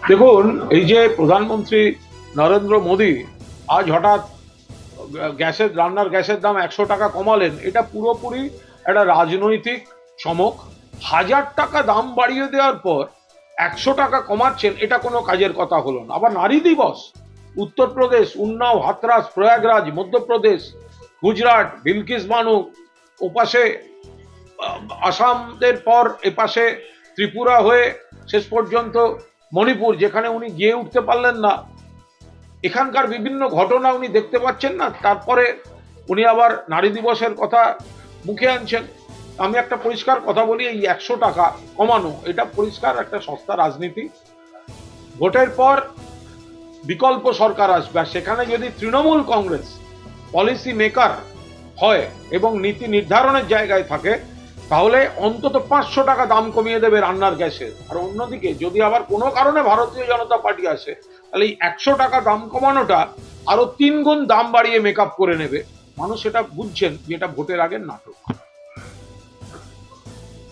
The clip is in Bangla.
দেখুন, এই যে প্রধানমন্ত্রী নরেন্দ্র মোদী আজ হঠাৎ রান্নার গ্যাসের দাম 100 টাকা কমালেন, এটা পুরোপুরি একটা রাজনৈতিক চমক। 1000 টাকা দাম বাড়িয়ে দেওয়ার পর 100 টাকা কমাচ্ছেন, এটা কোনো কাজের কথা হলো না। আবার নারী দিবস, উত্তরপ্রদেশ, উন্নাও, হাথরাস, প্রয়াগরাজ, মধ্যপ্রদেশ, গুজরাট, বিলকিস বানু, ওপাশে আসামদের পর এপাশে ত্রিপুরা হয়ে শেষ পর্যন্ত মণিপুর, যেখানে উনি গিয়ে উঠতে পারলেন না। এখানকার বিভিন্ন ঘটনা উনি দেখতে পাচ্ছেন না, তারপরে উনি আবার নারী দিবসের কথা মুখে আনছেন। আমি একটা পরিষ্কার কথা বলি, এই 100 টাকা কমানো এটা পরিষ্কার একটা সস্তা রাজনীতি। ভোটের পর বিকল্প সরকার আসবে, আর সেখানে যদি তৃণমূল কংগ্রেস পলিসি মেকার হয় এবং নীতি নির্ধারণের জায়গায় থাকে, তাহলে অন্তত 500 টাকা দাম কমিয়ে দেবে রান্নার গ্যাসের। আর অন্যদিকে যদি আবার কোনো কারণে ভারতীয় জনতা পার্টি আসে, তাহলে এই 100 টাকা দাম কমানোটা আরো 3 গুণ দাম বাড়িয়ে মেকআপ করে নেবে। মানুষ এটা বুঝছেন যে এটা ভোটের আগের নাটক।